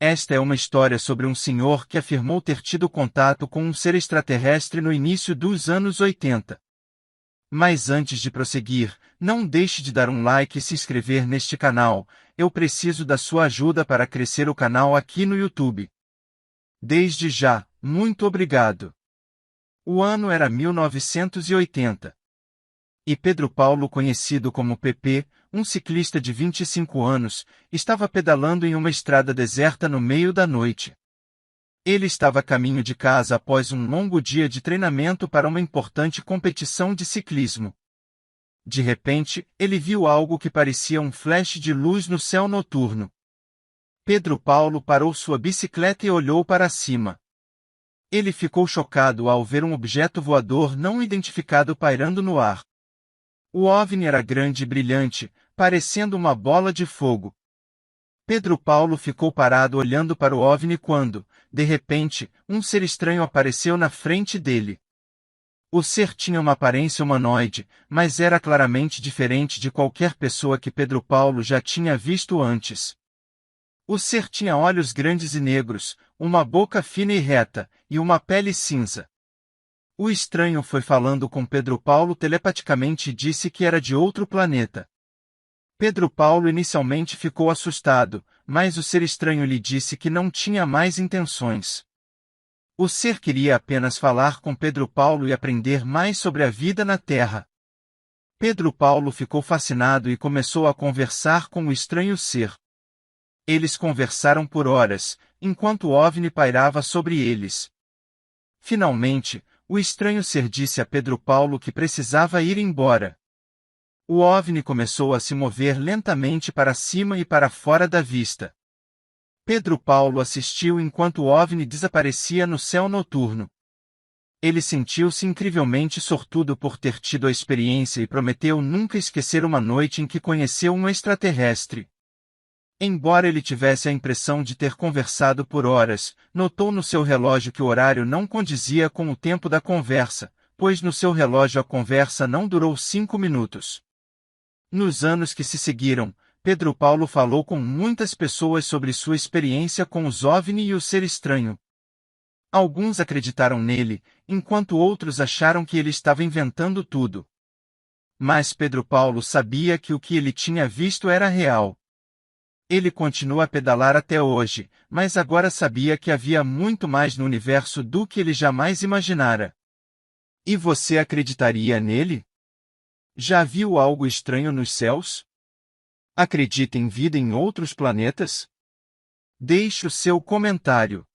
Esta é uma história sobre um senhor que afirmou ter tido contato com um ser extraterrestre no início dos anos 80. Mas antes de prosseguir, não deixe de dar um like e se inscrever neste canal. Eu preciso da sua ajuda para crescer o canal aqui no YouTube. Desde já, muito obrigado. O ano era 1980. E Pedro Paulo, conhecido como PP, um ciclista de 25 anos, estava pedalando em uma estrada deserta no meio da noite. Ele estava a caminho de casa após um longo dia de treinamento para uma importante competição de ciclismo. De repente, ele viu algo que parecia um flash de luz no céu noturno. Pedro Paulo parou sua bicicleta e olhou para cima. Ele ficou chocado ao ver um objeto voador não identificado pairando no ar. O OVNI era grande e brilhante, parecendo uma bola de fogo. Pedro Paulo ficou parado olhando para o OVNI quando, de repente, um ser estranho apareceu na frente dele. O ser tinha uma aparência humanoide, mas era claramente diferente de qualquer pessoa que Pedro Paulo já tinha visto antes. O ser tinha olhos grandes e negros, uma boca fina e reta, e uma pele cinza. O estranho foi falando com Pedro Paulo telepaticamente e disse que era de outro planeta. Pedro Paulo inicialmente ficou assustado, mas o ser estranho lhe disse que não tinha mais intenções. O ser queria apenas falar com Pedro Paulo e aprender mais sobre a vida na Terra. Pedro Paulo ficou fascinado e começou a conversar com o estranho ser. Eles conversaram por horas, enquanto o OVNI pairava sobre eles. Finalmente, o estranho ser disse a Pedro Paulo que precisava ir embora. O OVNI começou a se mover lentamente para cima e para fora da vista. Pedro Paulo assistiu enquanto o OVNI desaparecia no céu noturno. Ele sentiu-se incrivelmente sortudo por ter tido a experiência e prometeu nunca esquecer uma noite em que conheceu um extraterrestre. Embora ele tivesse a impressão de ter conversado por horas, notou no seu relógio que o horário não condizia com o tempo da conversa, pois no seu relógio a conversa não durou 5 minutos. Nos anos que se seguiram, Pedro Paulo falou com muitas pessoas sobre sua experiência com os OVNI e o ser estranho. Alguns acreditaram nele, enquanto outros acharam que ele estava inventando tudo. Mas Pedro Paulo sabia que o que ele tinha visto era real. Ele continua a pedalar até hoje, mas agora sabia que havia muito mais no universo do que ele jamais imaginara. E você acreditaria nele? Já viu algo estranho nos céus? Acredita em vida em outros planetas? Deixe o seu comentário.